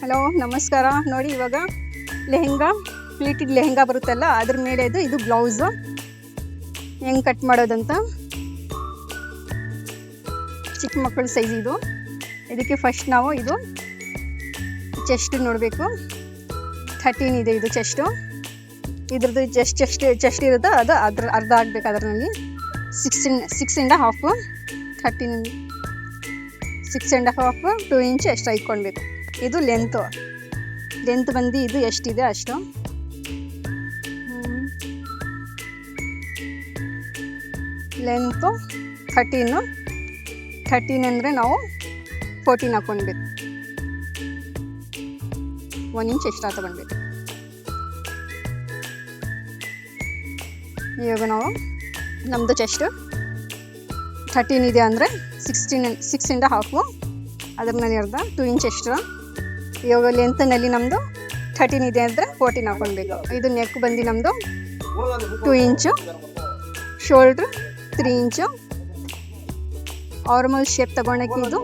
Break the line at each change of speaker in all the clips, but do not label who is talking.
Hello ನಮಸ್ಕಾರ. ನೋಡಿ ಇವಾಗ ಲೆಹೆಂಗಾ ಪ್ಲೀಟೆಡ್ ಲೆಹೆಂಗಾ ಬರುತ್ತಲ್ಲ ಅದ್ರ ಮೇಲೆ ಇದು ಬ್ಲೌಸು ಹೆಂಗೆ ಕಟ್ ಮಾಡೋದಂತ. ಚಿಕ್ಕ ಮಕ್ಕಳ ಸೈಜ್ ಇದು. ಇದಕ್ಕೆ ಫಸ್ಟ್ ನಾವು ಇದು ಚೆಸ್ಟ್ ನೋಡಬೇಕು. 13 ಇದೆ ಇದು ಚೆಸ್ಟು. ಇದ್ರದ್ದು ಚೆಸ್ಟ್ ಇರುತ್ತೆ ಅದು ಅರ್ಧ ಆಗಬೇಕು. ಅದರಲ್ಲಿ 6.5 13 6.5 2 ಇಂಚ್ ಎಕ್ಸ್ಟ್ರಾ ಇಟ್ಕೊಳ್ಬೇಕು. ಇದು ಲೆಂತ್ ಬಂದು ಇದು ಎಷ್ಟಿದೆ ಅಷ್ಟು. ಲೆಂತು 13 ಅಂದರೆ ನಾವು 14 ಹಾಕ್ಕೊಳ್ಬೇಕು. 1 ಇಂಚ್ ಎಕ್ಸ್ಟ್ರಾ ತಗೊಳ್ಬೇಕು. ಇವಾಗ ನಾವು ನಮ್ಮದು ಚೆಸ್ಟ್ 13 ಇದೆ ಅಂದರೆ 6.5 ಅದ್ರ ಮೇಲೆ ಅರ್ಧ 2 ಇಂಚ್ ಎಕ್ಸ್ಟ್ರಾ. ಇವಾಗ ಲೆಂತ್ನಲ್ಲಿ ನಮ್ಮದು 13 ಇದೆ ಅಂದರೆ 14 ಹಾಕ್ಕೊಳ್ಬೇಕು. ಇದು ನೆಕ್ ಬಂದು ನಮ್ಮದು 2 ಇಂಚು, ಶೋಲ್ಡ್ರ್ 3 ಇಂಚು, ಆರ್ಮಲ್ ಶೇಪ್ ತಗೊಳಕ್ಕೆ ಇದು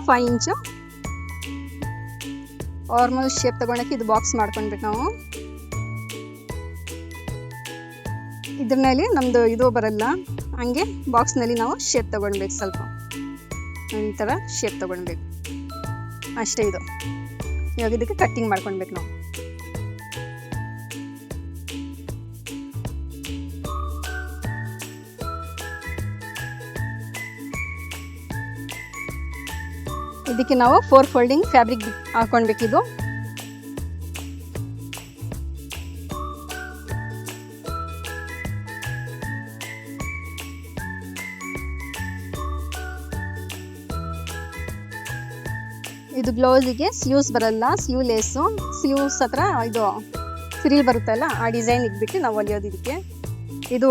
5 ಇಂಚು. ಆರ್ಮಲ್ ಶೇಪ್ ತಗೊಳಕ್ಕೆ ಇದು ಬಾಕ್ಸ್ ಮಾಡ್ಕೊಳ್ಬೇಕು ನಾವು. ಇದ್ರಲ್ಲಿ ನಮ್ಮದು ಇದು ಬರಲ್ಲ, ಹಂಗೆ ಬಾಕ್ಸ್ನಲ್ಲಿ ನಾವು ಶೇಪ್ ತಗೊಳ್ಬೇಕು. ಸ್ವಲ್ಪ ಈ ಥರ ಶೇಪ್ ತಗೊಳ್ಬೇಕು ಅಷ್ಟೇ. ಇದು ಇವಾಗ ಇದಕ್ಕೆ ಕಟ್ಟಿಂಗ್ ಮಾಡ್ಕೊಳ್ಬೇಕು ನಾವು. ಇದಕ್ಕೆ ನಾವು 4 ಫೋಲ್ಡಿಂಗ್ ಫ್ಯಾಬ್ರಿಕ್ ಹಾಕೊಳ್ಬೇಕು. ಇದು ಇದು ಬ್ಲೌಸಿಗೆ ಸ್ಲೀವ್ಸ್ ಬರಲ್ಲ, ಸ್ಲೀವ್ ಲೇಸು. ಸ್ಲೀವ್ಸ್ ಹತ್ರ ಇದು ಫ್ರಿಲ್ ಬರುತ್ತಲ್ಲ ಆ ಡಿಸೈನ್ ಇಟ್ಬಿಟ್ಟು ನಾವು ಹೊಲಿಯೋದು. ಇದಕ್ಕೆ ಇದು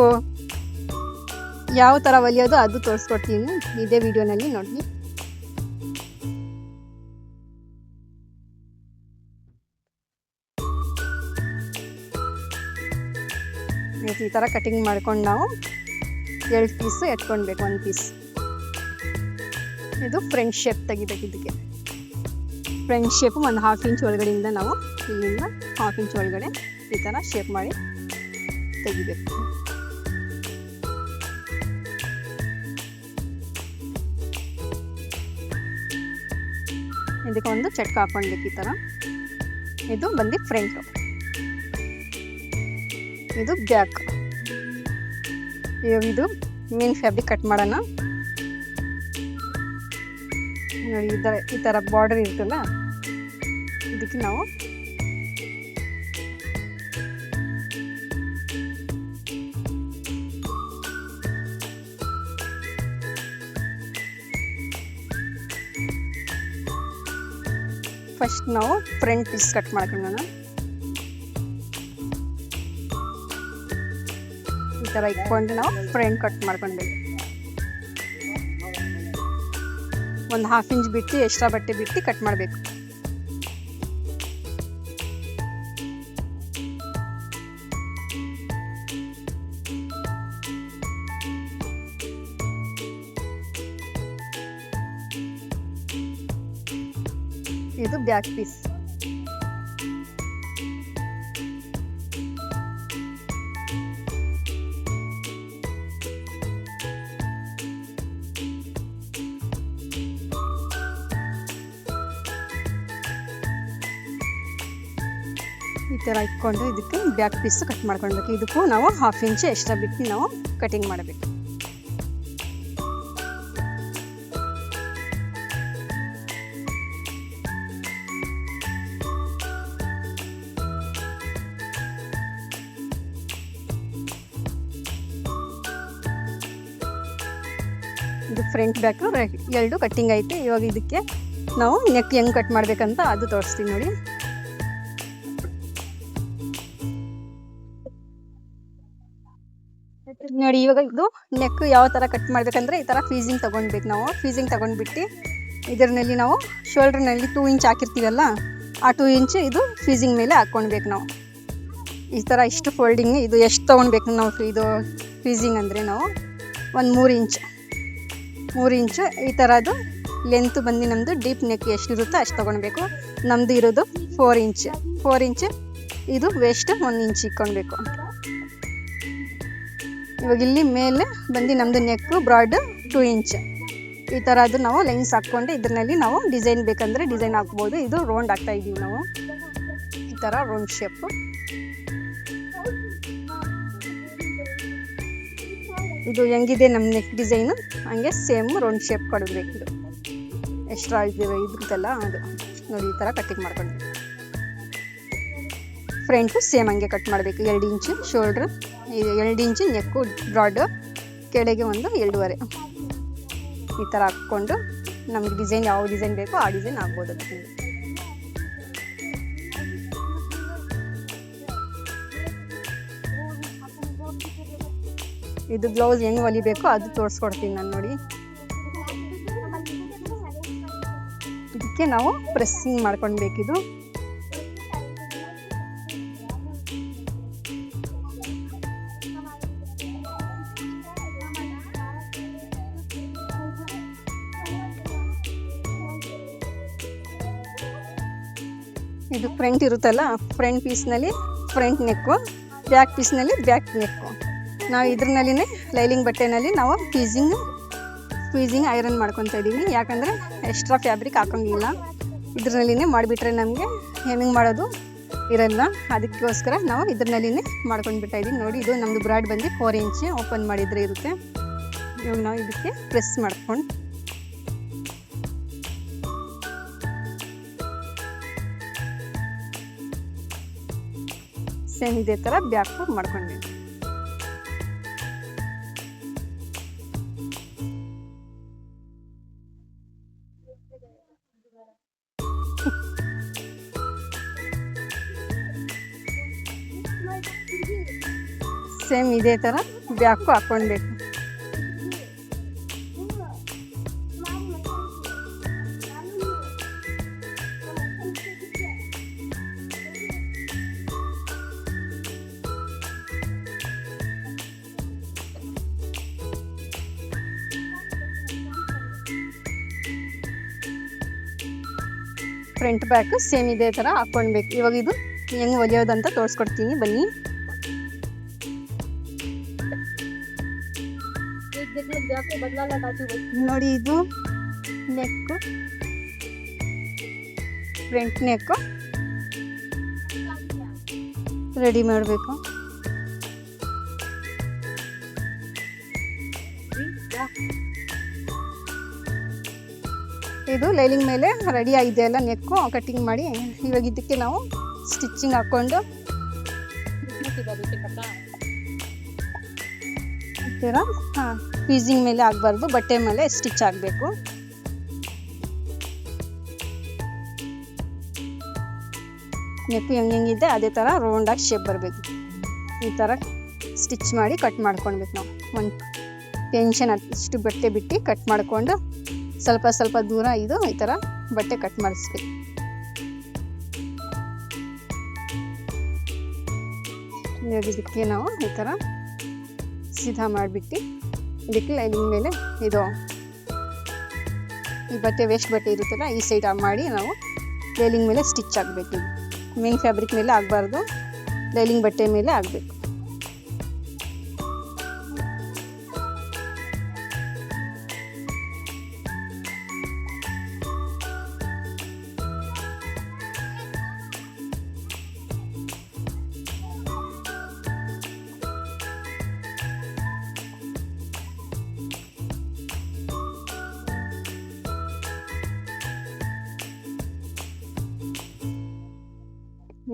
ಯಾವ ಥರ ಹೊಲಿಯೋದು ಅದು ತೋರಿಸ್ಕೊಡ್ತೀನಿ ಇದೇ ವಿಡಿಯೋನಲ್ಲಿ ನೋಡಿ. ಈ ಥರ ಕಟಿಂಗ್ ಮಾಡ್ಕೊಂಡು ನಾವು 2 ಪೀಸು ಎತ್ಕೊಳ್ಬೇಕು. 1 ಪೀಸ್ ಇದು ಫ್ರಂಟ್ ಶೇಪ್ ತೆಗಿಬೇಕು. ಇದಕ್ಕೆ ಫ್ರಂಟ್ ಶೇಪು 1/2 ಇಂಚ್ ಒಳಗಡೆಯಿಂದ ನಾವು ಇಲ್ಲಿಂದ 1/2 ಇಂಚ್ ಒಳಗಡೆ ಈ ಥರ ಶೇಪ್ ಮಾಡಿ ತೆಗಿಬೇಕು. ಇದಕ್ಕೆ ಒಂದು ಚಟ್ಕ ಹಾಕ್ಕೊಳ್ಬೇಕು ಈ ಥರ. ಇದು ಬಂದು ಫ್ರಂಟು, ಇದು ಬ್ಯಾಕ್. ಇದು ಮೇನ್ ಫ್ಯಾಬ್ರಿಕ್ ಕಟ್ ಮಾಡೋಣ. ನೋಡಿ ಈ ಥರ ಬಾರ್ಡರ್ ಇರುತ್ತಲ್ಲ ಇದಕ್ಕೆ ನಾವು ಫಸ್ಟ್ ನಾವು ಫ್ರಂಟ್ ಪೀಸ್ ಕಟ್ ಮಾಡ್ಕೊಳ್ಳೋಣ. ಈ ಥರ ಇಟ್ಕೊಂಡು ನಾವು ಫ್ರಂಟ್ ಕಟ್ ಮಾಡ್ಕೊಳ್ಬೇಕು. 1/2 ಇಂಚ್ ಬಿಟ್ಟು ಎಕ್ಸ್ಟ್ರಾ ಬಟ್ಟೆ ಬಿಟ್ಟು ಕಟ್ ಮಾಡಬೇಕು. ಇದು ಬ್ಯಾಕ್ ಪೀಸ್. ಈ ಥರ ಇಟ್ಕೊಂಡು ಇದಕ್ಕೆ ಬ್ಯಾಕ್ ಪೀಸ್ ಕಟ್ ಮಾಡ್ಕೊಳ್ಬೇಕು. ಇದಕ್ಕೂ ನಾವು 1/2 ಇಂಚ್ ಎಕ್ಸ್ಟ್ರಾ ಬಿಟ್ಟು ನಾವು ಕಟಿಂಗ್ ಮಾಡಬೇಕು. ಇದು ಫ್ರಂಟ್ ಬ್ಯಾಕ್ 2 ಕಟ್ಟಿಂಗ್ ಐತೆ. ಇವಾಗ ಇದಕ್ಕೆ ನಾವು ನೆಕ್ ಹೆಂಗೆ ಕಟ್ ಮಾಡ್ಬೇಕಂತ ಅದು ತೋರಿಸ್ತೀವಿ ನೋಡಿ. ನೋಡಿ ಇವಾಗ ಇದು ನೆಕ್ ಯಾವ ಥರ ಕಟ್ ಮಾಡ್ಬೇಕಂದ್ರೆ ಈ ಥರ ಫೀಸಿಂಗ್ ತಗೊಳ್ಬೇಕು ನಾವು. ಫೀಸಿಂಗ್ ತಗೊಂಡ್ಬಿಟ್ಟು ಇದರಲ್ಲಿ ನಾವು ಶೋಲ್ಡ್ರ್ನಲ್ಲಿ 2 ಇಂಚ್ ಹಾಕಿರ್ತೀವಲ್ಲ ಆ 2 ಇಂಚ್ ಇದು ಫೀಸಿಂಗ್ ಮೇಲೆ ಹಾಕ್ಕೊಳ್ಬೇಕು ನಾವು. ಈ ಥರ ಇಷ್ಟು ಫೋಲ್ಡಿಂಗ್ ಇದು ಎಷ್ಟು ತೊಗೊಳ್ಬೇಕು ನಾವು. ಇದು ಫೀಸಿಂಗ್ ಅಂದರೆ ನಾವು ಒಂದು 3 ಇಂಚ್ ಈ ಥರದ್ದು ಲೆಂತ್ ಬಂದು ನಮ್ಮದು ಡೀಪ್ ನೆಕ್ ಎಷ್ಟಿರುತ್ತೋ ಅಷ್ಟು ತೊಗೊಳ್ಬೇಕು. ನಮ್ಮದು ಇರೋದು 4 ಇಂಚ್. 4 ಇಂಚ್ ಇದು ವೇಸ್ಟ್ 1 ಇಂಚ್ ಇಟ್ಕೊಳ್ಬೇಕು. ಇವಾಗ ಇಲ್ಲಿ ಮೇಲೆ ಬಂದು ನಮ್ಮದು ನೆಕ್ಕು ಬ್ರಾಡ್ 2 ಇಂಚ್. ಈ ಥರ ಅದು ನಾವು ಲೈನ್ಸ್ ಹಾಕ್ಕೊಂಡು ಇದರಲ್ಲಿ ನಾವು ಡಿಸೈನ್ ಬೇಕಂದರೆ ಡಿಸೈನ್ ಹಾಕ್ಬೋದು. ಇದು ರೌಂಡ್ ಹಾಕ್ತಾ ಇದ್ದೀವಿ ನಾವು, ಈ ಥರ ರೌಂಡ್ ಶೇಪ್. ಇದು ಹೆಂಗಿದೆ ನಮ್ಮ ನೆಕ್ ಡಿಸೈನು ಹಂಗೆ ಸೇಮ್ ರೌಂಡ್ ಶೇಪ್ ಕೊಡಬೇಕು. ಇದು ಎಕ್ಸ್ಟ್ರಾ ಇದ್ರದ್ದಲ್ಲ ಅದು ನೋಡಿ, ಈ ಥರ ಕಟ್ಟಿಂಗ್ ಮಾಡ್ಕೊಂಡು ಫ್ರಂಟು ಸೇಮ್ ಹಂಗೆ ಕಟ್ ಮಾಡಬೇಕು. 2 ಇಂಚು ಶೋಲ್ಡ್ರ್, 2 ಇಂಚು ನೆಕ್ಕು ಬ್ರಾಡು, ಕೆಳಗೆ ಒಂದು 2.5 ಈ ಥರ ಹಾಕ್ಕೊಂಡು ನಮ್ಗೆ ಡಿಸೈನ್ ಯಾವ ಡಿಸೈನ್ ಬೇಕೋ ಆ ಡಿಸೈನ್ ಆಗ್ಬೋದು. ಅದಕ್ಕೆ ಇದು ಬ್ಲೌಸ್ ಹೆಂಗೆ ಹೊಲಿಬೇಕು ಅದು ತೋರಿಸ್ಕೊಡ್ತೀನಿ ನಾನು ನೋಡಿ. ಇದಕ್ಕೆ ನಾವು ಪ್ರೆಸ್ಸಿಂಗ್ ಮಾಡ್ಕೊಳ್ಬೇಕಿದು. ಇದು ಫ್ರಂಟ್ ಇರುತ್ತಲ್ಲ, ಫ್ರಂಟ್ ಪೀಸ್ನಲ್ಲಿ ಫ್ರಂಟ್ ನೆಕ್ಕು, ಬ್ಯಾಕ್ ಪೀಸ್ನಲ್ಲಿ ಬ್ಯಾಕ್ ನೆಕ್ಕು. ನಾವು ಇದ್ರಲ್ಲಿನೇ ಲೈಲಿಂಗ್ ಬಟ್ಟೆನಲ್ಲಿ ನಾವು ಫೀಸಿಂಗ್ ಐರನ್ ಮಾಡ್ಕೊತಾ ಇದ್ದೀವಿ. ಯಾಕಂದರೆ ಎಕ್ಸ್ಟ್ರಾ ಫ್ಯಾಬ್ರಿಕ್ ಹಾಕೋಂಗಿಲ್ಲ, ಇದ್ರಲ್ಲಿನೇ ಮಾಡಿಬಿಟ್ರೆ ನಮಗೆ ಹೆಮ್ಮಿಂಗ್ ಮಾಡೋದು ಇರಲ್ಲ. ಅದಕ್ಕೋಸ್ಕರ ನಾವು ಇದ್ರಲ್ಲಿನೇ ಮಾಡ್ಕೊಂಡು ಬಿಡ್ತಾ ಇದ್ದೀವಿ. ನೋಡಿ, ಇದು ನಮ್ಮದು ಬ್ರಾಡ್ ಬಂದು 4 ಇಂಚ್ ಓಪನ್ ಮಾಡಿದರೆ ಇರುತ್ತೆ. ಇವಾಗ ನಾವು ಇದಕ್ಕೆ ಪ್ರೆಸ್ ಮಾಡ್ಕೊಂಡು ಸೇಮ್ ಇದೇ ಥರ ಬ್ಯಾಕ್ ಮಾಡ್ಕೊಂಡ್ವಿ. ಸೇಮ್ ಇದೇ ಥರ ಬ್ಯಾಕು ಹಾಕ್ಕೊಳ್ಬೇಕು. ಫ್ರಂಟ್ ಬ್ಯಾಕ್ ಸೇಮ್ ಇದೇ ಥರ ಹಾಕ್ಕೊಳ್ಬೇಕು. ಇವಾಗ ಇದು ಹೆಂಗೆ ಹೊಲಿಯೋದಂತ ತೋರಿಸ್ಕೊಡ್ತೀನಿ ಬನ್ನಿ. ನೋಡಿ, ಇದು ನೆಕ್ಕು, ಫ್ರಂಟ್ ನೆಕ್ಕು ರೆಡಿ ಮಾಡಬೇಕು. ಇದು ಲೈಲಿಂಗ್ ಮೇಲೆ ರೆಡಿ ಆಗಿದೆಯಲ್ಲ ನೆಕ್ಕು ಕಟ್ಟಿಂಗ್ ಮಾಡಿ. ಇವಾಗ ಇದಕ್ಕೆ ನಾವು ಸ್ಟಿಚಿಂಗ್ ಹಾಕ್ಕೊಂಡು ಫೀಸಿಂಗ್ ಮೇಲೆ ಆಗಬಾರ್ದು, ಬಟ್ಟೆ ಮೇಲೆ ಸ್ಟಿಚ್ ಆಗಬೇಕು. ನೆಕ್ಕು ಹೆಂಗಿದೆ ಅದೇ ಥರ ರೌಂಡಾಗಿ ಶೇಪ್ ಬರಬೇಕು. ಈ ಥರ ಸ್ಟಿಚ್ ಮಾಡಿ ಕಟ್ ಮಾಡ್ಕೊಳ್ಬೇಕು. ನಾವು ಒಂದು ಟೆನ್ಷನ್ ಅಷ್ಟು ಬಟ್ಟೆ ಬಿಟ್ಟು ಕಟ್ ಮಾಡಿಕೊಂಡು ಸ್ವಲ್ಪ ದೂರ ಇದು ಈ ಥರ ಬಟ್ಟೆ ಕಟ್ ಮಾಡಿಸ್ಬೇಕು. ಇದಕ್ಕೆ ನಾವು ಈ ಥರ ಸೀದಾ ಮಾಡಿಬಿಟ್ಟು ಇದಕ್ಕೆ ಲೈನಿಂಗ್ ಮೇಲೆ ಇದು ಈ ಬಟ್ಟೆ ವೇಸ್ಟ್ ಬಟ್ಟೆ ಇರುತ್ತಲ್ಲ ಈ ಸೈಡ್ ಮಾಡಿ ನಾವು ಲೈನಿಂಗ್ ಮೇಲೆ ಸ್ಟಿಚ್ ಆಗಬೇಕು. ಮೇನ್ ಫ್ಯಾಬ್ರಿಕ್ ಮೇಲೆ ಆಗಬಾರ್ದು, ಲೈನಿಂಗ್ ಬಟ್ಟೆ ಮೇಲೆ ಆಗಬೇಕು.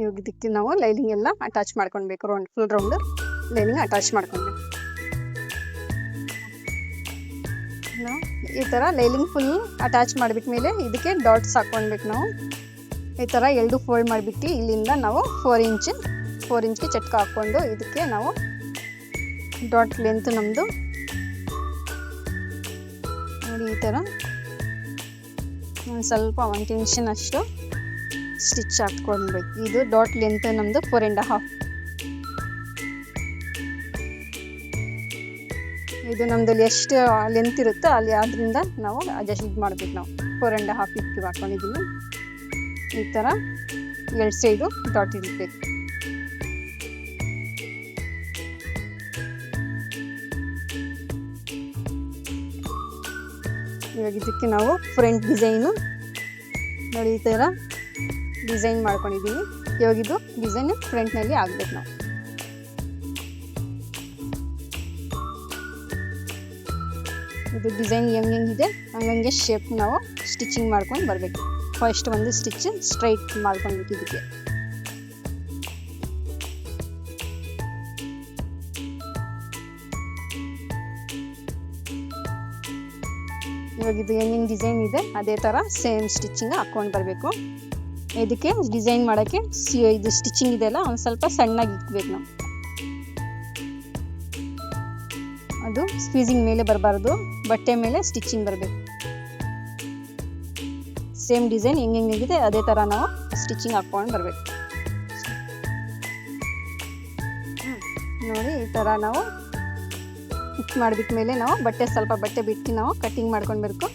ಇವಾಗ ಇದಕ್ಕೆ ನಾವು ಲೈನಿಂಗ್ ಎಲ್ಲ ಅಟ್ಯಾಚ್ ಮಾಡ್ಕೊಳ್ಬೇಕು. ಫುಲ್ ರೌಂಡ್ ಲೈನಿಂಗ್ ಅಟ್ಯಾಚ್ ಮಾಡ್ಕೊಳ್ಬೇಕು. ಈ ಥರ ಲೈನಿಂಗ್ ಫುಲ್ ಅಟ್ಯಾಚ್ ಮಾಡಿಬಿಟ್ಮೇಲೆ ಇದಕ್ಕೆ ಡಾಟ್ಸ್ ಹಾಕ್ಕೊಳ್ಬೇಕು. ನಾವು ಈ ಥರ 2 ಫೋಲ್ಡ್ ಮಾಡಿಬಿಟ್ಟು ಇಲ್ಲಿಂದ ನಾವು 4 ಇಂಚ್ಗೆ ಚಟ್ಕ ಹಾಕ್ಕೊಂಡು ಇದಕ್ಕೆ ನಾವು ಡಾಟ್ ಲೆಂತ್ ನಮ್ಮದು ನೋಡಿ ಈ ಥರ ಸ್ವಲ್ಪ 1 ಇಂಚಿನ ಅಷ್ಟು ಸ್ಟಿಚ್ ಹಾಕ್ಕೊಳ್ಬೇಕು. ಇದು ಡಾಟ್ ಲೆಂತ್ ನಮ್ಮದು 4.5. ಇದು ನಮ್ಮದಲ್ಲಿ ಎಷ್ಟು ಲೆಂತ್ ಇರುತ್ತೋ ಅಲ್ಲಿ ಅದರಿಂದ ನಾವು ಅಡ್ಜಸ್ಟ್ ಇದು ಮಾಡ್ಬೇಕು. ನಾವು 4.5 ಇಂಚ್ ಹಾಕ್ಕೊಂಡಿದ್ದೀವಿ. ಈ ಥರ 2 ಸೈಡು ಡಾಟ್ ಇರಬೇಕು. ಇವಾಗ ಇದಕ್ಕೆ ನಾವು ಫ್ರಂಟ್ ಡಿಸೈನು ನೋಡಿ ಈ ಥರ ಡಿಸೈನ್ ಮಾಡ್ಕೊಂಡಿದ್ದೀವಿ. ಇವಾಗ ಇದು ಡಿಸೈನ್ ಫ್ರಂಟ್ನಲ್ಲಿ ಆಗ್ಬೇಕು. ನಾವು ಇದು ಡಿಸೈನ್ ಹೆಂಗಿದೆ ಹಂಗಂಗೆ ಶೇಪ್ ನಾವು ಸ್ಟಿಚಿಂಗ್ ಮಾಡ್ಕೊಂಡು ಬರಬೇಕು. ಫಸ್ಟ್ ಒಂದು ಸ್ಟಿಚ್ ಸ್ಟ್ರೈಟ್ ಮಾಡ್ಕೊಳ್ಬೇಕು ಇದಕ್ಕೆ. ಇವಾಗ ಇದು ಹೆಂಗಿನ ಡಿಸೈನ್ ಇದೆ ಅದೇ ಥರ ಸೇಮ್ ಸ್ಟಿಚಿಂಗ್ ಹಾಕ್ಕೊಂಡು ಬರಬೇಕು. ಇದಕ್ಕೆ ಡಿಸೈನ್ ಮಾಡೋಕ್ಕೆ ಇದು ಸ್ಟಿಚಿಂಗ್ ಇದೆಯಲ್ಲ ಒಂದು ಸ್ವಲ್ಪ ಸಣ್ಣಗೆ ಇಕ್ಬೇಕು ನಾವು. ಅದು ಸ್ಕ್ವೀಸಿಂಗ್ ಮೇಲೆ ಬರಬಾರ್ದು, ಬಟ್ಟೆ ಮೇಲೆ ಸ್ಟಿಚಿಂಗ್ ಬರಬೇಕು. ಸೇಮ್ ಡಿಸೈನ್ ಹೆಂಗಿದೆ ಅದೇ ಥರ ನಾವು ಸ್ಟಿಚಿಂಗ್ ಹಾಕ್ಕೊಂಡು ಬರಬೇಕು. ನೋಡಿ ಈ ಥರ ನಾವು ಫಿಕ್ಸ್ ಮಾಡಿಬಿಟ್ಟ ಮೇಲೆ ನಾವು ಸ್ವಲ್ಪ ಬಟ್ಟೆ ಬಿಟ್ಟು ನಾವು ಕಟ್ಟಿಂಗ್ ಮಾಡ್ಕೊಂಡು ಬರಬೇಕು.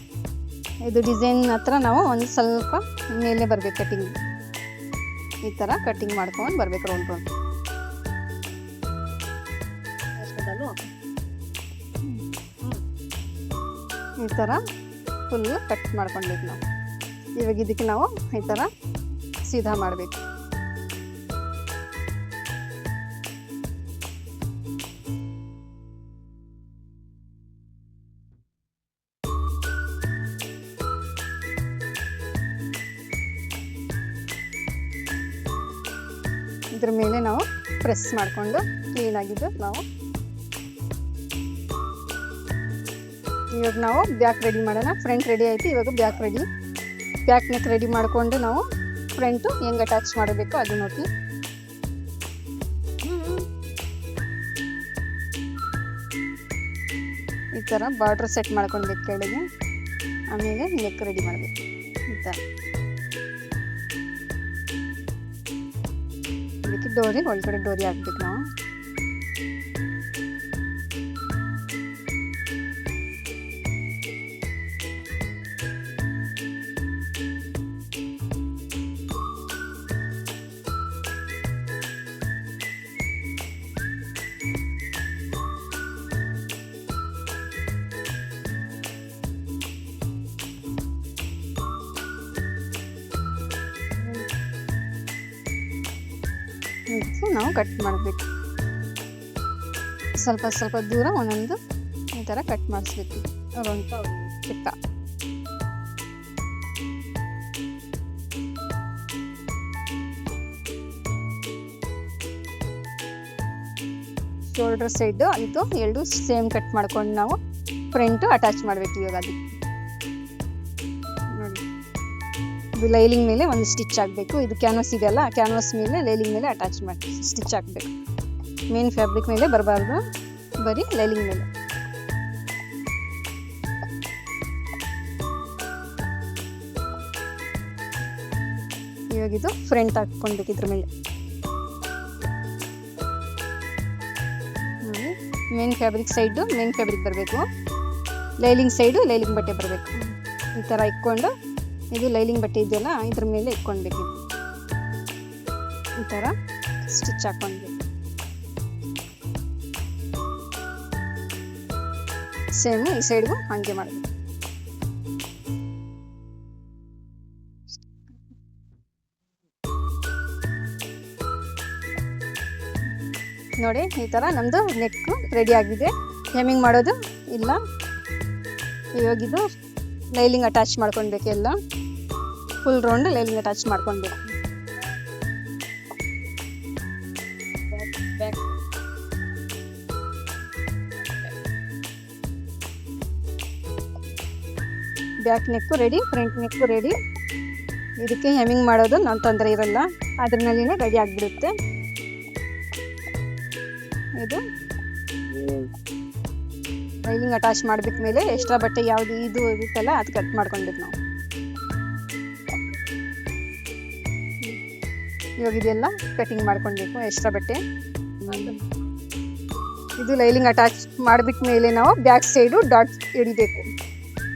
ಇದು ಡಿಸೈನ್ ಹತ್ರ ನಾವು ಒಂದು ಸ್ವಲ್ಪ ಮೇಲೆ ಬರಬೇಕು ಕಟ್ಟಿಂಗ್. ಈ ಥರ ಕಟ್ಟಿಂಗ್ ಮಾಡ್ಕೊಂಡು ಬರಬೇಕು ರೌಂಡ್ ರೌಂಡ್. ಈ ಥರ ಫುಲ್ಲು ಕಟ್ ಮಾಡ್ಕೊಳ್ಬೇಕು ನಾವು. ಇವಾಗ ಇದಕ್ಕೆ ನಾವು ಈ ಥರ ಸೀದಾ ಮಾಡಬೇಕು. ಇದ್ರ ಮೇಲೆ ನಾವು ಪ್ರೆಸ್ ಮಾಡಿಕೊಂಡು ಕ್ಲೀನಾಗಿದ್ದು ನಾವು ಇವಾಗ ನಾವು ಬ್ಯಾಕ್ ರೆಡಿ ಮಾಡೋಣ. ಫ್ರಂಟ್ ರೆಡಿ ಆಯಿತು, ಇವಾಗ back ready. Back neck ready ಮಾಡಿಕೊಂಡು ನಾವು ಫ್ರಂಟು ಹೆಂಗೆ ಅಟ್ಯಾಚ್ ಮಾಡಬೇಕು ಅದು ನೋಡಿ. ಈ ಥರ ಬಾರ್ಡ್ರ್ ಸೆಟ್ ಮಾಡ್ಕೊಳ್ಬೇಕು ಕೆಳಗೆ, ಆಮೇಲೆ ನೆಕ್ ರೆಡಿ ಮಾಡಬೇಕು. ಈ ಥರ ಇದಕ್ಕೆ ಡೋರಿ ಒಳಗಡೆ ಡೋರಿ ಹಾಕ್ಬೇಕು ನಾವು. ನಾವು ಕಟ್ ಮಾಡಬೇಕು. ಸ್ವಲ್ಪ ದೂರ ಒಂದೊಂದು ಈ ಥರ ಕಟ್ ಮಾಡಿಸ್ಬೇಕು ರೌಂಡ್ ಚಿಕ್ಕ. ಶೋಲ್ಡರ್ ಸೈಡ್ ಇದು ಎರಡು ಸೇಮ್ ಕಟ್ ಮಾಡ್ಕೊಂಡು ನಾವು ಫ್ರಂಟು ಅಟ್ಯಾಚ್ ಮಾಡಬೇಕು. ಇವಾಗ ಅದು ನೋಡಿ, ಇದು ಲೈಲಿಂಗ್ ಮೇಲೆ ಒಂದು ಸ್ಟಿಚ್ ಆಗಬೇಕು. ಇದು ಕ್ಯಾನ್ವಾಸ್ ಇದೆಯಲ್ಲ, ಕ್ಯಾನ್ವಾಸ್ ಮೇಲೆ ಲೈಲಿಂಗ್ ಮೇಲೆ ಅಟ್ಯಾಚ್ ಮಾಡಿ ಸ್ಟಿಚ್ ಹಾಕಬೇಕು. ಮೇನ್ ಫ್ಯಾಬ್ರಿಕ್ ಮೇಲೆ ಬರಬಾರ್ದು, ಬರೀ ಲೈಲಿಂಗ್ ಮೇಲೆ. ಇವಾಗ ಇದು ಫ್ರಂಟ್ ಹಾಕ್ಕೊಳ್ಬೇಕು ಇದ್ರ ಮೇಲೆ. Main fabric side main fabric ಬರಬೇಕು, ಲೈಲಿಂಗ್ ಸೈಡು ಲೈಲಿಂಗ್ ಬಟ್ಟೆ ಬರಬೇಕು. ಈ ಥರ ಇಟ್ಕೊಂಡು ಇದು ಲೈಲಿಂಗ್ ಬಟ್ಟೆ ಇದೆಯಲ್ಲ ಇದ್ರ ಮೇಲೆ ಇಟ್ಕೊಳ್ಬೇಕು. ಈ ಥರ ಸ್ಟಿಚ್ ಹಾಕ್ಕೊಳ್ಬೇಕು. ಸೇಮ್ ಈ ಸೈಡ್ಗೂ ಹಾಗೆ ಮಾಡಬೇಕು. ನೋಡಿ ಈ ಥರ ನಮ್ಮದು ನೆಕ್ ರೆಡಿ ಆಗಿದೆ. ಹೆಮ್ಮಿಂಗ್ ಮಾಡೋದು ಇಲ್ಲ. ಇವಾಗಿದು ಲೈಲಿಂಗ್ ಅಟ್ಯಾಚ್ ಮಾಡ್ಕೊಳ್ಬೇಕು. ಎಲ್ಲ ಫುಲ್ ರೌಂಡ್ ಲೈಲಿಂಗ್ ಅಟ್ಯಾಚ್ ಮಾಡ್ಕೊಳ್ಬೇಕು. ಬ್ಯಾಕ್ ನೆಕ್ಕು ರೆಡಿ, ಫ್ರಂಟ್ ನೆಕ್ಕು ರೆಡಿ. ಇದಕ್ಕೆ ಹೆಮ್ಮಿಂಗ್ ಮಾಡೋದು ನಾನು ತೊಂದರೆ ಇರಲ್ಲ, ಅದ್ರಲ್ಲಿನೇ ರೆಡಿ ಆಗಿಬಿಡುತ್ತೆ. ಇದು ಲೈನಿಂಗ್ ಅಟ್ಯಾಚ್ ಮಾಡಬೇಕು. ಮೇಲೆ ಎಕ್ಸ್ಟ್ರಾ ಬಟ್ಟೆ ಯಾವುದು ಇದು ಇರುತ್ತಲ್ಲ ಅದು ಕಟ್ ಮಾಡ್ಕೊಳ್ಬೇಕು ನಾವು. ಇವಾಗ ಇದೆಲ್ಲ ಕಟಿಂಗ್ ಮಾಡ್ಕೊಳ್ಬೇಕು ಎಕ್ಸ್ಟ್ರಾ ಬಟ್ಟೆ. ಇದು ಲೈಲಿಂಗ್ ಅಟ್ಯಾಚ್ ಮಾಡಿಬಿಟ್ಟ ಮೇಲೆ ನಾವು ಬ್ಯಾಕ್ ಸೈಡು ಡಾಟ್ ಹಿಡಿಬೇಕು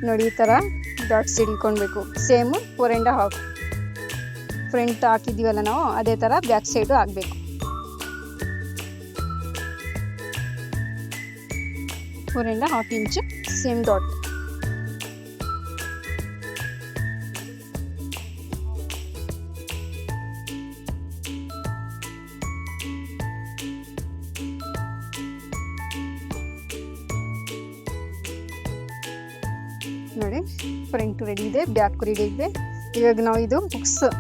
ನೋಡಿ. ಈ ಥರ ಡಾಟ್ಸ್ ಹಿಡ್ಕೊಳ್ಬೇಕು. ಸೇಮ್ 4.5 ಫ್ರಂಟ್ ಹಾಕಿದ್ದೀವಲ್ಲ ನಾವು ಅದೇ ಥರ ಬ್ಯಾಕ್ ಸೈಡು ಆಗಬೇಕು. 4.5 ಇಂಚ್ ಸೇಮ್ ಡಾಟ್. ನೋಡಿ ಫ್ರಂಟ್ ರೆಡಿ ಇದೆ, ಬ್ಯಾಕ್ ರೆಡಿ ಇದೆ. ಇವಾಗ ನಾವು ಇದು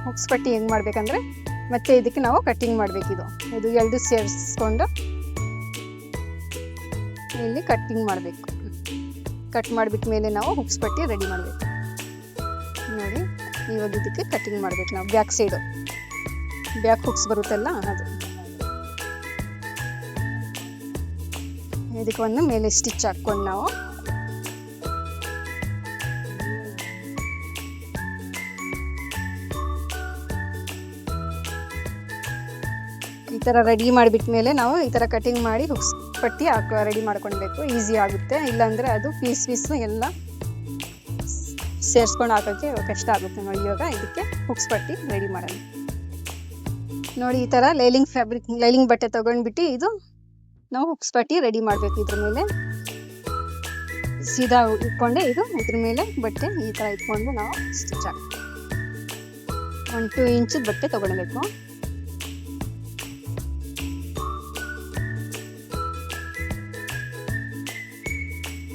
ಹುಕ್ಸ್ ಪಟ್ಟಿ ಹೆಂಗೆ ಮಾಡ್ಬೇಕಂದ್ರೆ ಮತ್ತೆ ಇದಕ್ಕೆ ನಾವು ಕಟ್ಟಿಂಗ್ ಮಾಡಬೇಕಿದು. ಇದು ಎರಡು ಸೇರಿಸ್ಕೊಂಡು ಇಲ್ಲಿ ಕಟ್ಟಿಂಗ್ ಮಾಡಬೇಕು. ಕಟ್ ಮಾಡಿಬಿಟ್ಟ ಮೇಲೆ ನಾವು ಹುಕ್ಸ್ ಪಟ್ಟಿ ರೆಡಿ ಮಾಡಬೇಕು ನೋಡಿ. ಇವಾಗ ಇದಕ್ಕೆ ಕಟ್ಟಿಂಗ್ ಮಾಡಬೇಕು ನಾವು. ಬ್ಯಾಕ್ ಸೈಡು ಬ್ಯಾಕ್ ಹುಕ್ಸ್ ಬರುತ್ತಲ್ಲ ಅದು. ಇದಕ್ಕೆ ಒಂದು ಮೇಲೆ ಸ್ಟಿಚ್ ಹಾಕ್ಕೊಂಡು ನಾವು ಈ ಥರ ರೆಡಿ ಮಾಡಿಬಿಟ್ಟ ಮೇಲೆ ನಾವು ಈ ಥರ ಕಟಿಂಗ್ ಮಾಡಿ ಹುಕ್ಸ್ ಪಟ್ಟಿ ರೆಡಿ ಮಾಡ್ಕೊಳ್ಬೇಕು. ಈಸಿ ಆಗುತ್ತೆ. ಇಲ್ಲಾಂದರೆ ಅದು ಪೀಸ್ ಎಲ್ಲ ಸೇರಿಸ್ಕೊಂಡು ಹಾಕೋಕ್ಕೆ ಕಷ್ಟ ಆಗುತ್ತೆ ನೋಡಿ. ಇವಾಗ ಇದಕ್ಕೆ ಹುಕ್ಸ್ ಪಟ್ಟಿ ರೆಡಿ ಮಾಡೋಣ ನೋಡಿ. ಈ ಥರ ಲೈಲಿಂಗ್ ಬಟ್ಟೆ ತೊಗೊಂಡ್ಬಿಟ್ಟು ಇದು ನಾವು ಹುಕ್ಸ್ ಪಟ್ಟಿ ರೆಡಿ ಮಾಡಬೇಕು. ಇದ್ರ ಮೇಲೆ ಸೀದಾ ಇಟ್ಕೊಂಡೆ ಇದ್ರ ಮೇಲೆ ಬಟ್ಟೆ ಈ ಥರ ಇಟ್ಕೊಂಡು ನಾವು ಸ್ಟಿಚ್ ಹಾಕಿ 1-2 ಇಂಚದ ಬಟ್ಟೆ ತೊಗೊಳ್ಬೇಕು.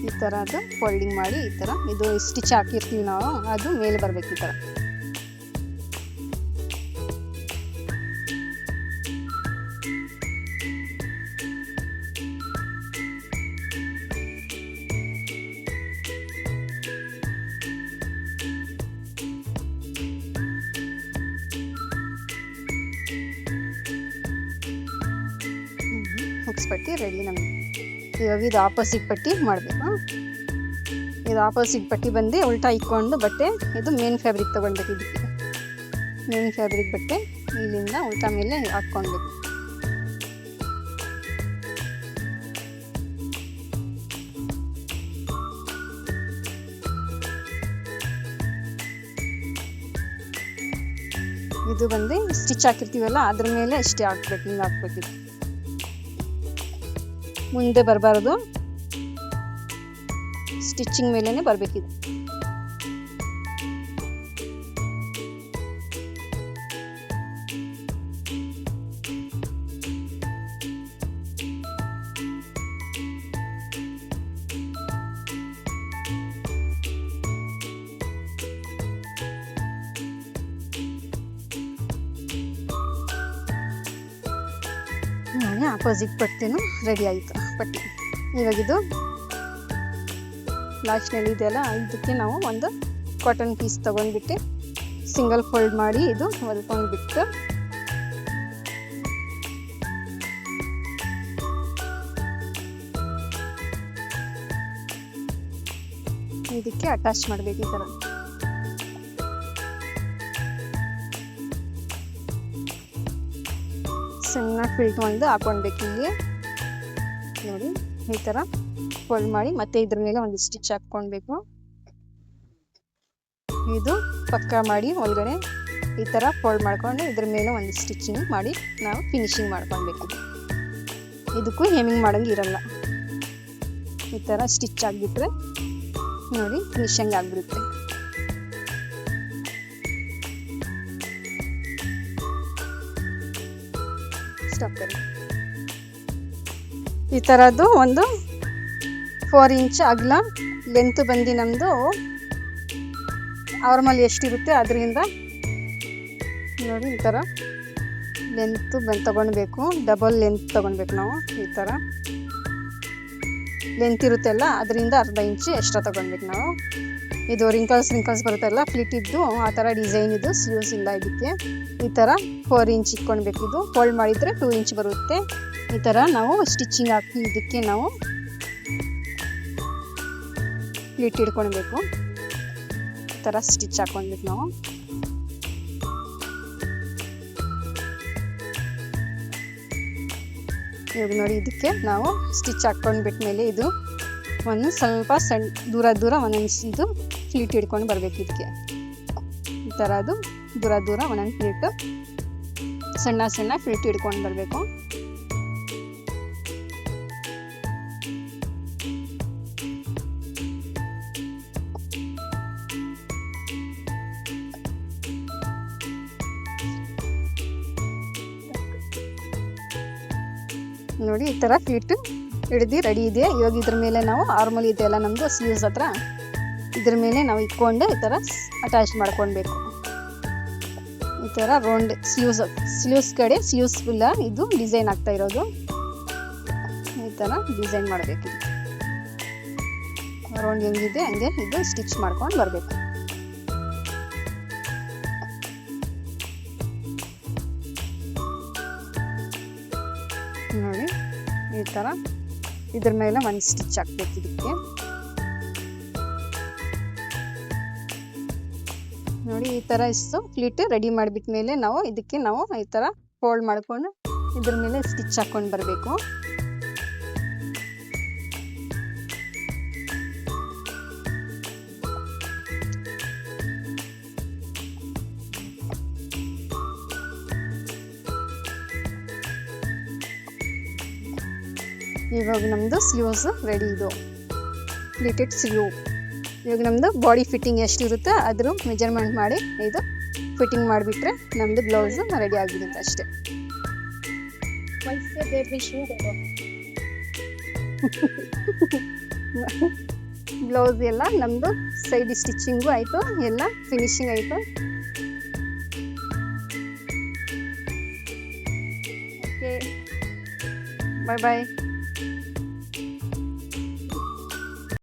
ಈ ಥರ ಅದು ಫೋಲ್ಡಿಂಗ್ ಮಾಡಿ ಈ ಥರ ಇದು ಸ್ಟಿಚ್ ಹಾಕಿರ್ತೀವಿ ನಾವು, ಅದು ಮೇಲೆ ಬರಬೇಕು ಈ ಥರ. ಹುಕ್ಸ್ ಪಟ್ಟಿ ರೆಡಿ ನಮಗೆ. ಇವಾಗ ಇದು ಆಪೋಸಿಟ್ ಪಟ್ಟಿ ಮಾಡಬೇಕು. ಇದು ಆಪೋಸಿಟ್ ಪಟ್ಟಿ ಬಂದು ಉಲ್ಟಾ ಇಕ್ಕೊಂಡು ಬಟ್ಟೆ ಇದು ಮೇನ್ ಫ್ಯಾಬ್ರಿಕ್ ತೊಗೊಳ್ಬೇಕು. ಇದಕ್ಕೆ ಮೇನ್ ಫ್ಯಾಬ್ರಿಕ್ ಬಟ್ಟೆ ಇಲ್ಲಿಂದ ಉಲ್ಟಾ ಮೇಲೆ ಹಾಕ್ಕೊಳ್ಬೇಕು. ಇದು ಬಂದು ಸ್ಟಿಚ್ ಹಾಕಿರ್ತೀವಲ್ಲ ಅದ್ರ ಮೇಲೆ ಅಷ್ಟೇ ಹಾಕ್ಬೇಕು. ಹಿಂಗೆ ಹಾಕ್ಬೇಕಿತ್ತು, ಮುಂದೆ ಬರಬಾರ್ದು, ಸ್ಟಿಚಿಂಗ್ ಮೇಲೇನೆ ಬರಬೇಕಿದೆ. ನೋಡಿ ಆಪೋಸಿಟ್ ಪಟ್ಟಿನೂ ರೆಡಿ ಆಯಿತು ಪಟ್ಟಿ. ಇವಾಗಿದು ಲಾಸ್ಟ್ನಲ್ಲಿ ಇದೆಯಲ್ಲ ಇದಕ್ಕೆ ನಾವು ಒಂದು ಕಾಟನ್ ಪೀಸ್ ತೊಗೊಂಡ್ಬಿಟ್ಟು ಸಿಂಗಲ್ ಫೋಲ್ಡ್ ಮಾಡಿ ಇದು ಹೊಲ್ಕೊಂಡ್ಬಿಟ್ಟು ಇದಕ್ಕೆ ಅಟ್ಯಾಚ್ ಮಾಡಬೇಕು. ಈ ಥರ ಸಣ್ಣ ಫಿಲ್ಟ್ ಒಂದು ಹಾಕ್ಕೊಳ್ಬೇಕು. ಇಲ್ಲಿ ನೋಡಿ ಈ ಥರ ಫೋಲ್ಡ್ ಮಾಡಿ ಮತ್ತೆ ಇದ್ರ ಮೇಲೆ ಒಂದು ಸ್ಟಿಚ್ ಹಾಕ್ಕೊಳ್ಬೇಕು. ಇದು ಪಕ್ಕ ಮಾಡಿ ಒಳಗಡೆ ಈ ಥರ ಫೋಲ್ಡ್ ಮಾಡ್ಕೊಂಡು ಇದ್ರ ಮೇಲೆ ಒಂದು ಸ್ಟಿಚಿಂಗ್ ಮಾಡಿ ನಾವು ಫಿನಿಶಿಂಗ್ ಮಾಡ್ಕೊಳ್ಬೇಕು. ಇದಕ್ಕೂ ಹೆಮ್ಮಿಂಗ್ ಮಾಡೋಂಗೆ ಇರಲ್ಲ. ಈ ಥರ ಸ್ಟಿಚ್ ಆಗಿಬಿಟ್ರೆ ನೋಡಿ ಫಿನಿಶಿಂಗ್ ಆಗಿಬಿಡುತ್ತೆ. ಈ ಥರದ್ದು ಒಂದು 4 ಇಂಚ್ ಅಗಲ ಲೆಂತ್ ಬಂದು ನಮ್ಮದು ನಾರ್ಮಲ್ ಎಷ್ಟಿರುತ್ತೆ ಅದರಿಂದ ನೋಡಿ ಈ ಥರ ಲೆಂತ್ ತೊಗೊಳ್ಬೇಕು. ಡಬಲ್ ಲೆಂತ್ ತೊಗೊಳ್ಬೇಕು ನಾವು. ಈ ಥರ ಲೆಂತ್ ಇರುತ್ತೆಲ್ಲ ಅದರಿಂದ ಅರ್ಧ ಇಂಚು ಎಕ್ಸ್ಟ್ರಾ ತೊಗೊಳ್ಬೇಕು ನಾವು. ಇದು ರಿಂಕಲ್ಸ್ ಬರುತ್ತಲ್ಲ ಫ್ಲಿಟ್ ಇದ್ದು ಆ ಥರ ಡಿಸೈನ್ ಇದು ಸ್ಲೀವ್ಸ್ ಇಲ್ಲ. ಇದಕ್ಕೆ ಈ ಥರ 4 ಇಂಚ್ ಇಟ್ಕೊಳ್ಬೇಕು. ಇದು ಫೋಲ್ಡ್ ಮಾಡಿದರೆ 2 ಇಂಚ್ ಬರುತ್ತೆ. ಈ ಥರ ನಾವು ಸ್ಟಿಚಿಂಗ್ ಹಾಕಿ ಇದಕ್ಕೆ ನಾವು ಫ್ಲಿಟ್ ಇಟ್ಕೊಳ್ಬೇಕು. ಈ ಥರ ಸ್ಟಿಚ್ ಹಾಕ್ಕೊಳ್ಬೇಕು ನಾವು. ಇವಾಗ ನೋಡಿ ಇದಕ್ಕೆ ನಾವು ಸ್ಟಿಚ್ ಹಾಕ್ಕೊಂಡ್ಬಿಟ್ಮೇಲೆ ಇದು ಒಂದು ಸ್ವಲ್ಪ ದೂರ ಒಂದೊಂದು ಇದು ಫ್ಲೀಟ್ ಹಿಡ್ಕೊಂಡು ಬರಬೇಕು. ಇದಕ್ಕೆ ಈ ಥರ ಅದು ದೂರ ಒಂದೊಂದು ಫ್ಲೀಟು ಸಣ್ಣ ಫ್ಲೀಟ್ ಹಿಡ್ಕೊಂಡು ಬರಬೇಕು. ನೋಡಿ ಈ ಥರ ಫ್ಲೀಟ್ ಹಿಡ್ದು ರೆಡಿ ಇದೆ. ಇವಾಗ ಇದ್ರ ಮೇಲೆ ನಾವು ಆರ್ಮಲ್ ಇದೆಯಲ್ಲ ನಮ್ಮದು ಸ್ಲೀವ್ಸ್ ಹತ್ರ, ಇದ್ರ ಮೇಲೆ ನಾವು ಇಟ್ಕೊಂಡು ಈ ಥರ ಅಟ್ಯಾಚ್ ಮಾಡ್ಕೊಳ್ಬೇಕು. ಈ ಥರ ರೌಂಡ್ ಸ್ಲೀವ್ಸ್ ಕಡೆ ಸ್ಲೀವ್ಸ್ ಫುಲ್ಲ ಇದು ಡಿಸೈನ್ ಆಗ್ತಾ ಇರೋದು. ಈ ಥರ ಡಿಸೈನ್ ಮಾಡಬೇಕು. ರೌಂಡ್ ಹೆಂಗಿದೆ ಹಂಗೆ ಇದು ಸ್ಟಿಚ್ ಮಾಡ್ಕೊಂಡು ಬರಬೇಕು. ನೋಡಿ ಈ ಥರ ಇದ್ರ ಮೇಲೆ ಒಂದು ಸ್ಟಿಚ್ ಹಾಕ್ಬೇಕು. ಇದಕ್ಕೆ ನೋಡಿ ಈ ಥರ ಇಷ್ಟು ಫ್ಲೀಟ್ ರೆಡಿ ಮಾಡಿಬಿಟ್ಮೇಲೆ ನಾವು ಇದಕ್ಕೆ ನಾವು ಈ ಥರ ಫೋಲ್ಡ್ ಮಾಡ್ಕೊಂಡು ಇದ್ರ ಮೇಲೆ ಸ್ಟಿಚ್ ಹಾಕ್ಕೊಂಡು ಬರಬೇಕು. ಇವಾಗ ನಮ್ಮದು ಸ್ಲೀವ್ಸ್ ರೆಡಿ ಇದು ಪ್ಲೀಟೆಡ್ ಸ್ಲೀವ್. ಇವಾಗ ನಮ್ಮದು ಬಾಡಿ ಫಿಟ್ಟಿಂಗ್ ಎಷ್ಟಿರುತ್ತೆ ಅದ್ರ ಮೆಜರ್ಮೆಂಟ್ ಮಾಡಿ ಇದು ಫಿಟ್ಟಿಂಗ್ ಮಾಡಿಬಿಟ್ರೆ ನಮ್ಮದು ಬ್ಲೌಸು ರೆಡಿ ಆಗಿರುತ್ತೆ ಅಷ್ಟೇ. ಬ್ಲೌಸ್ ಎಲ್ಲ ನಮ್ಮದು ಸೈಡ್ ಸ್ಟಿಚಿಂಗು ಆಯಿತು, ಎಲ್ಲ ಫಿನಿಶಿಂಗ್ ಆಯಿತು. ಓಕೆ, ಬಾಯ್ ಬಾಯ್.